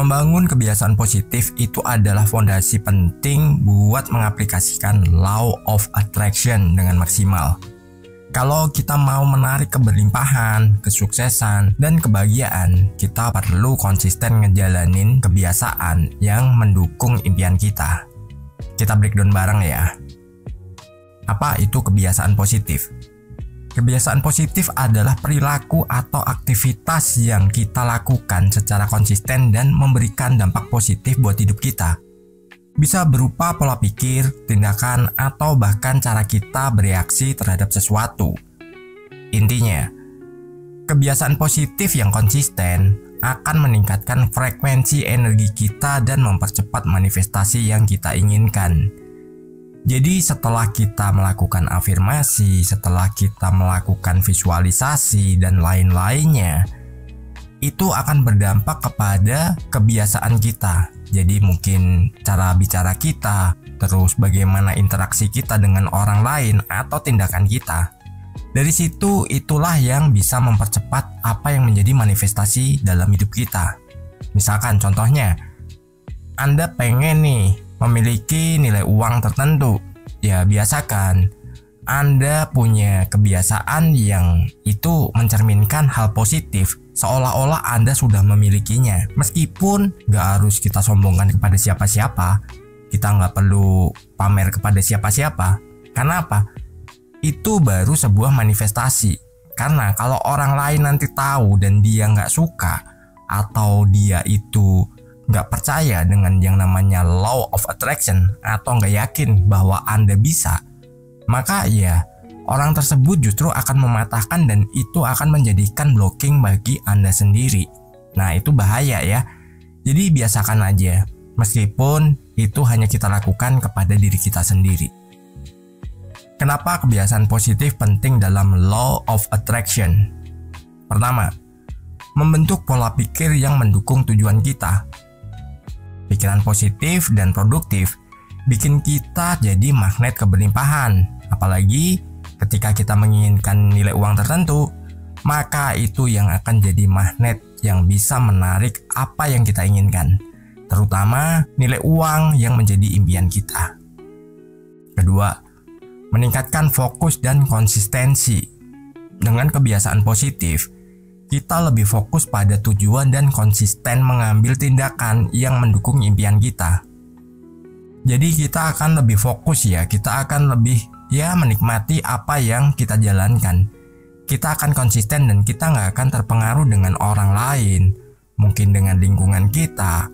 Membangun kebiasaan positif itu adalah fondasi penting buat mengaplikasikan Law of Attraction dengan maksimal. Kalau kita mau menarik keberlimpahan, kesuksesan, dan kebahagiaan, kita perlu konsisten ngejalanin kebiasaan yang mendukung impian kita. Kita breakdown bareng ya. Apa itu kebiasaan positif? Kebiasaan positif adalah perilaku atau aktivitas yang kita lakukan secara konsisten dan memberikan dampak positif buat hidup kita. Bisa berupa pola pikir, tindakan, atau bahkan cara kita bereaksi terhadap sesuatu. Intinya, kebiasaan positif yang konsisten akan meningkatkan frekuensi energi kita dan mempercepat manifestasi yang kita inginkan. Jadi setelah kita melakukan afirmasi, setelah kita melakukan visualisasi dan lain-lainnya, itu akan berdampak kepada kebiasaan kita. Jadi mungkin cara bicara kita, terus bagaimana interaksi kita dengan orang lain atau tindakan kita. Dari situ itulah yang bisa mempercepat apa yang menjadi manifestasi dalam hidup kita. Misalkan contohnya, Anda pengen nih memiliki nilai uang tertentu. Ya biasakan Anda punya kebiasaan yang itu mencerminkan hal positif, seolah-olah Anda sudah memilikinya. Meskipun gak harus kita sombongkan kepada siapa-siapa, kita gak perlu pamer kepada siapa-siapa. Karena apa? Itu baru sebuah manifestasi. Karena kalau orang lain nanti tahu dan dia gak suka, atau dia itu gak percaya dengan yang namanya Law of Attraction, atau gak yakin bahwa Anda bisa, maka ya orang tersebut justru akan mematahkan dan itu akan menjadikan blocking bagi Anda sendiri. Nah itu bahaya ya. Jadi biasakan aja, meskipun itu hanya kita lakukan kepada diri kita sendiri. Kenapa kebiasaan positif penting dalam Law of Attraction? Pertama, membentuk pola pikir yang mendukung tujuan kita. Pikiran positif dan produktif bikin kita jadi magnet keberlimpahan. Apalagi ketika kita menginginkan nilai uang tertentu, maka itu yang akan jadi magnet yang bisa menarik apa yang kita inginkan, terutama nilai uang yang menjadi impian kita. Kedua, meningkatkan fokus dan konsistensi. Dengan kebiasaan positif, kita lebih fokus pada tujuan dan konsisten mengambil tindakan yang mendukung impian kita. Jadi kita akan lebih fokus ya, kita akan lebih menikmati apa yang kita jalankan. Kita akan konsisten dan kita nggak akan terpengaruh dengan orang lain, mungkin dengan lingkungan kita.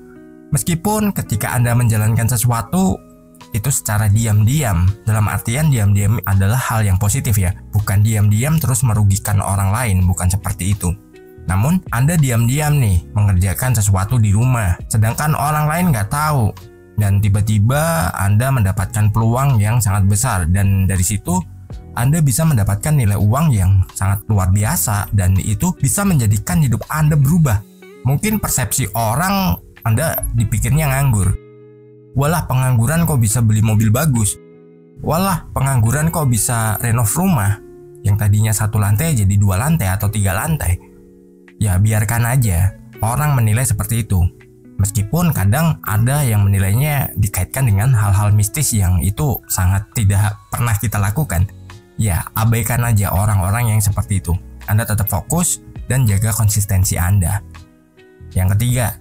Meskipun ketika Anda menjalankan sesuatu, itu secara diam-diam, dalam artian diam-diam adalah hal yang positif ya, bukan diam-diam terus merugikan orang lain, bukan seperti itu. Namun Anda diam-diam nih mengerjakan sesuatu di rumah, sedangkan orang lain nggak tahu. Dan tiba-tiba Anda mendapatkan peluang yang sangat besar, dan dari situ Anda bisa mendapatkan nilai uang yang sangat luar biasa, dan itu bisa menjadikan hidup Anda berubah. Mungkin persepsi orang Anda dipikirnya nganggur. Walah, pengangguran kok bisa beli mobil bagus. Walah, pengangguran kok bisa renov rumah yang tadinya 1 lantai jadi 2 lantai atau 3 lantai. Ya biarkan aja orang menilai seperti itu. Meskipun kadang ada yang menilainya dikaitkan dengan hal-hal mistis yang itu sangat tidak pernah kita lakukan. Ya, abaikan aja orang-orang yang seperti itu. Anda tetap fokus dan jaga konsistensi Anda. Yang ketiga,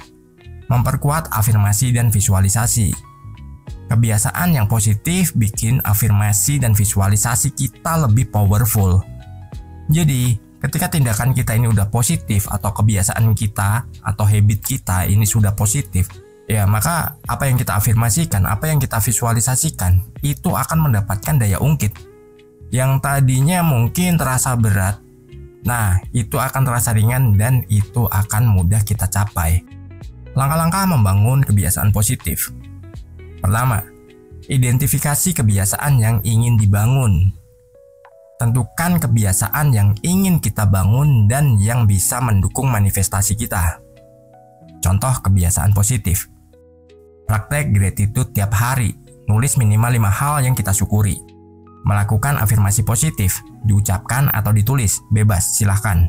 memperkuat afirmasi dan visualisasi. Kebiasaan yang positif bikin afirmasi dan visualisasi kita lebih powerful. Jadi, ketika tindakan kita ini udah positif atau kebiasaan kita atau habit kita ini sudah positif, ya maka apa yang kita afirmasikan, apa yang kita visualisasikan itu akan mendapatkan daya ungkit. Yang tadinya mungkin terasa berat, nah itu akan terasa ringan dan itu akan mudah kita capai. Langkah-langkah membangun kebiasaan positif. Pertama, identifikasi kebiasaan yang ingin dibangun. Tentukan kebiasaan yang ingin kita bangun dan yang bisa mendukung manifestasi kita. Contoh kebiasaan positif. Praktek gratitude tiap hari, nulis minimal 5 hal yang kita syukuri. Melakukan afirmasi positif, diucapkan atau ditulis, bebas, silahkan.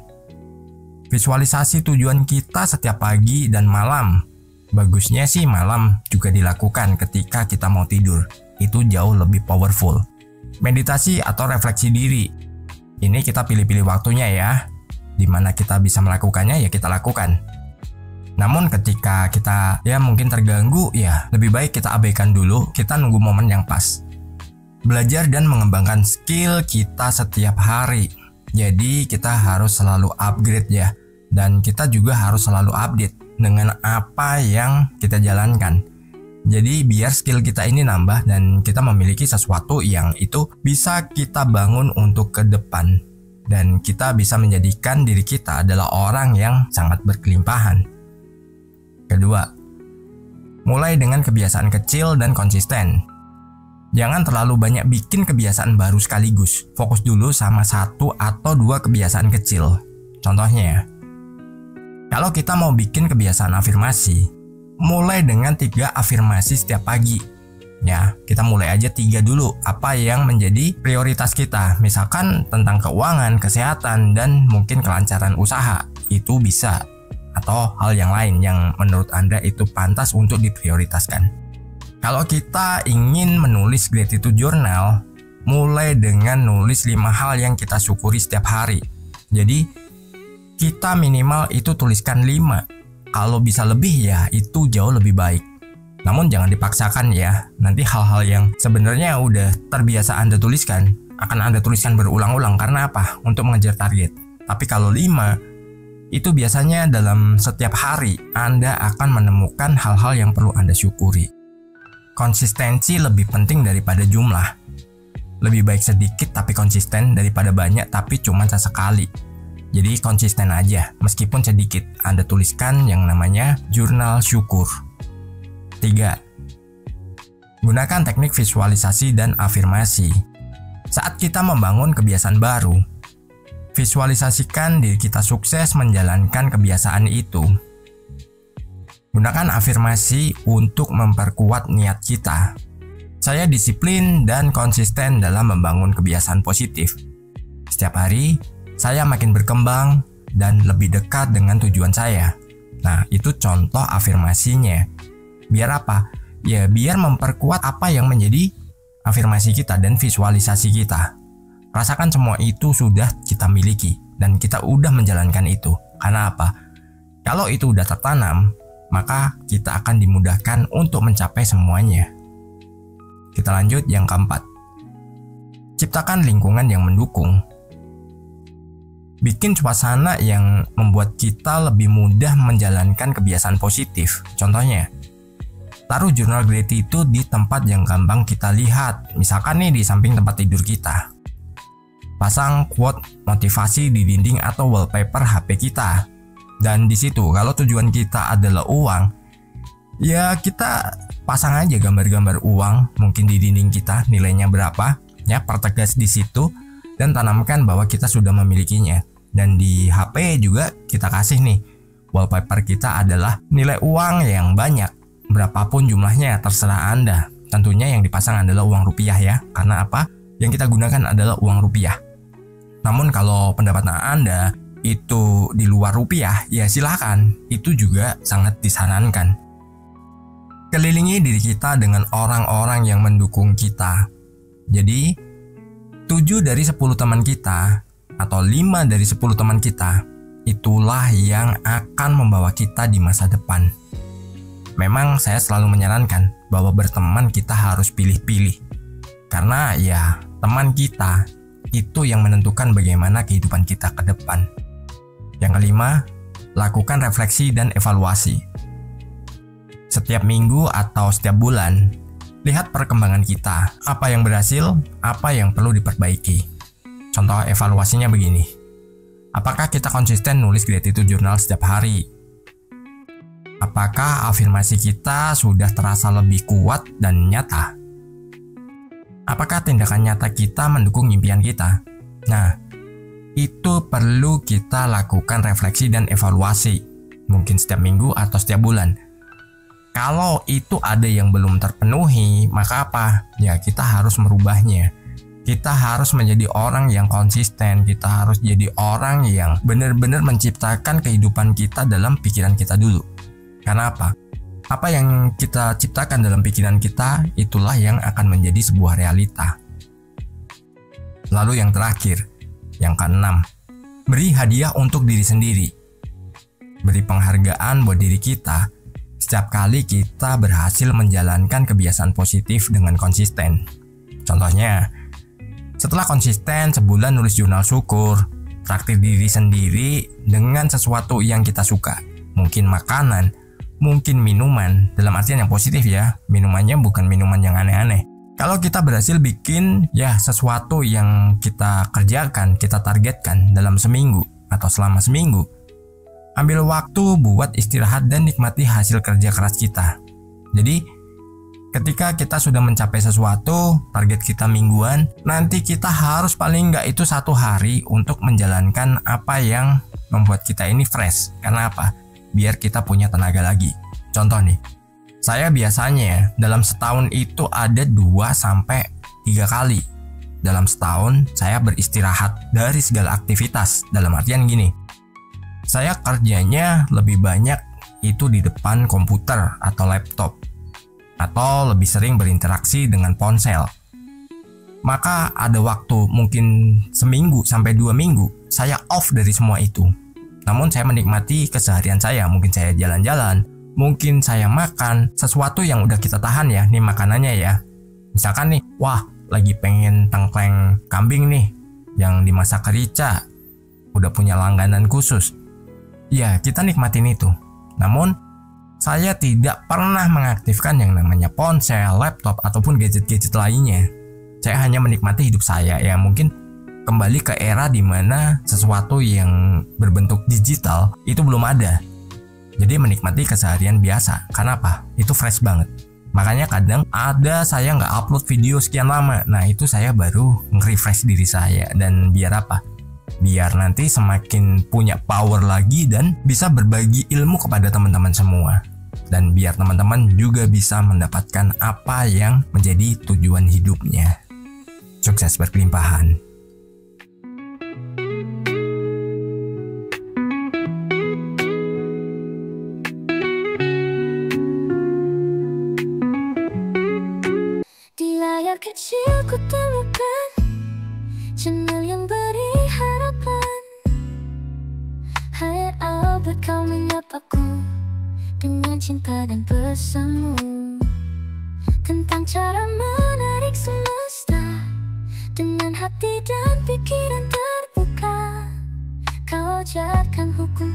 Visualisasi tujuan kita setiap pagi dan malam. Bagusnya sih malam juga dilakukan ketika kita mau tidur. Itu jauh lebih powerful. Meditasi atau refleksi diri. Ini kita pilih-pilih waktunya ya. Dimana kita bisa melakukannya ya kita lakukan. Namun ketika kita mungkin terganggu ya lebih baik kita abaikan dulu. Kita nunggu momen yang pas. Belajar dan mengembangkan skill kita setiap hari. Jadi kita harus selalu upgrade ya. Dan kita juga harus selalu update dengan apa yang kita jalankan. Jadi biar skill kita ini nambah dan kita memiliki sesuatu yang itu bisa kita bangun untuk ke depan. Dan kita bisa menjadikan diri kita adalah orang yang sangat berkelimpahan. Kedua, mulai dengan kebiasaan kecil dan konsisten. Jangan terlalu banyak bikin kebiasaan baru sekaligus. Fokus dulu sama 1 atau 2 kebiasaan kecil. Contohnya, kalau kita mau bikin kebiasaan afirmasi, mulai dengan 3 afirmasi setiap pagi. Ya, kita mulai aja 3 dulu. Apa yang menjadi prioritas kita? Misalkan tentang keuangan, kesehatan, dan mungkin kelancaran usaha. Itu bisa. Atau hal yang lain yang menurut Anda itu pantas untuk diprioritaskan. Kalau kita ingin menulis gratitude journal, mulai dengan nulis 5 hal yang kita syukuri setiap hari. Jadi, kita minimal itu tuliskan 5. Kalau bisa lebih ya itu jauh lebih baik. Namun jangan dipaksakan ya. Nanti hal-hal yang sebenarnya udah terbiasa Anda tuliskan akan Anda tuliskan berulang-ulang. Karena apa? Untuk mengejar target. Tapi kalau 5, itu biasanya dalam setiap hari Anda akan menemukan hal-hal yang perlu Anda syukuri. Konsistensi lebih penting daripada jumlah. Lebih baik sedikit tapi konsisten daripada banyak tapi cuma sesekali. Jadi konsisten aja, meskipun sedikit Anda tuliskan yang namanya jurnal syukur. 3. Gunakan teknik visualisasi dan afirmasi. Saat kita membangun kebiasaan baru, visualisasikan diri kita sukses menjalankan kebiasaan itu. Gunakan afirmasi untuk memperkuat niat kita. Saya disiplin dan konsisten dalam membangun kebiasaan positif. Setiap hari, saya makin berkembang dan lebih dekat dengan tujuan saya. Nah, itu contoh afirmasinya. Biar apa? Ya, biar memperkuat apa yang menjadi afirmasi kita dan visualisasi kita. Rasakan semua itu sudah kita miliki dan kita udah menjalankan itu. Karena apa? Kalau itu udah tertanam, maka kita akan dimudahkan untuk mencapai semuanya. Kita lanjut yang keempat. Ciptakan lingkungan yang mendukung. Bikin suasana yang membuat kita lebih mudah menjalankan kebiasaan positif. Contohnya, taruh jurnal gratitude di tempat yang gampang kita lihat. Misalkan nih di samping tempat tidur kita. Pasang quote motivasi di dinding atau wallpaper HP kita. Dan di situ kalau tujuan kita adalah uang, ya kita pasang aja gambar-gambar uang mungkin di dinding kita, nilainya berapa, ya pertegas di situ dan tanamkan bahwa kita sudah memilikinya. Dan di HP juga kita kasih nih wallpaper kita adalah nilai uang yang banyak, berapapun jumlahnya terserah Anda. Tentunya yang dipasang adalah uang rupiah ya, karena apa? Yang kita gunakan adalah uang rupiah. Namun kalau pendapatan Anda itu di luar rupiah, ya silakan, itu juga sangat disarankan. Kelilingi diri kita dengan orang-orang yang mendukung kita. Jadi 7 dari 10 teman kita atau 5 dari 10 teman kita, itulah yang akan membawa kita di masa depan. Memang saya selalu menyarankan bahwa berteman kita harus pilih-pilih. Karena ya teman kita itu yang menentukan bagaimana kehidupan kita ke depan. Yang kelima, lakukan refleksi dan evaluasi. Setiap minggu atau setiap bulan, lihat perkembangan kita. Apa yang berhasil, apa yang perlu diperbaiki. Contoh evaluasinya begini. Apakah kita konsisten nulis gratitude journal setiap hari? Apakah afirmasi kita sudah terasa lebih kuat dan nyata? Apakah tindakan nyata kita mendukung impian kita? Nah, itu perlu kita lakukan refleksi dan evaluasi. Mungkin setiap minggu atau setiap bulan. Kalau itu ada yang belum terpenuhi, maka apa? Ya kita harus merubahnya. Kita harus menjadi orang yang konsisten. Kita harus jadi orang yang benar-benar menciptakan kehidupan kita dalam pikiran kita dulu. Karena apa? Apa yang kita ciptakan dalam pikiran kita, itulah yang akan menjadi sebuah realita. Lalu yang terakhir, yang keenam, beri hadiah untuk diri sendiri. Beri penghargaan buat diri kita setiap kali kita berhasil menjalankan kebiasaan positif dengan konsisten. Contohnya, setelah konsisten sebulan nulis jurnal syukur, traktir diri sendiri dengan sesuatu yang kita suka. Mungkin makanan, mungkin minuman, dalam artian yang positif ya. Minumannya bukan minuman yang aneh-aneh. Kalau kita berhasil bikin ya sesuatu yang kita kerjakan, kita targetkan dalam seminggu atau selama seminggu, ambil waktu buat istirahat dan nikmati hasil kerja keras kita. Jadi, ketika kita sudah mencapai sesuatu, target kita mingguan, nanti kita harus paling nggak itu 1 hari untuk menjalankan apa yang membuat kita ini fresh. Karena apa? Biar kita punya tenaga lagi. Contoh nih, saya biasanya dalam setahun itu ada 2-3 kali. Dalam setahun, saya beristirahat dari segala aktivitas. Dalam artian gini, saya kerjanya lebih banyak itu di depan komputer atau laptop, atau lebih sering berinteraksi dengan ponsel. Maka ada waktu mungkin seminggu sampai 2 minggu saya off dari semua itu. Namun saya menikmati keseharian saya. Mungkin saya jalan-jalan, mungkin saya makan sesuatu yang udah kita tahan ya, nih makanannya ya. Misalkan nih, wah lagi pengen tengkleng kambing nih yang dimasak rica, udah punya langganan khusus. Ya, kita nikmatin itu. Namun, saya tidak pernah mengaktifkan yang namanya ponsel, laptop, ataupun gadget-gadget lainnya. Saya hanya menikmati hidup saya. Ya, mungkin kembali ke era dimana sesuatu yang berbentuk digital itu belum ada. Jadi menikmati keseharian biasa. Karena apa? Itu fresh banget. Makanya kadang ada saya nggak upload video sekian lama. Nah, itu saya baru nge-refresh diri saya. Dan biar apa? Biar nanti semakin punya power lagi dan bisa berbagi ilmu kepada teman-teman semua. Dan biar teman-teman juga bisa mendapatkan apa yang menjadi tujuan hidupnya. Sukses berkelimpahan. Di layar kecil ku temukan channel yang beri harapan. Hai Albert, kau menyapaku dengan cinta dan pesanmu tentang cara menarik semesta dengan hati dan pikiran terbuka. Kau ajarkan hukum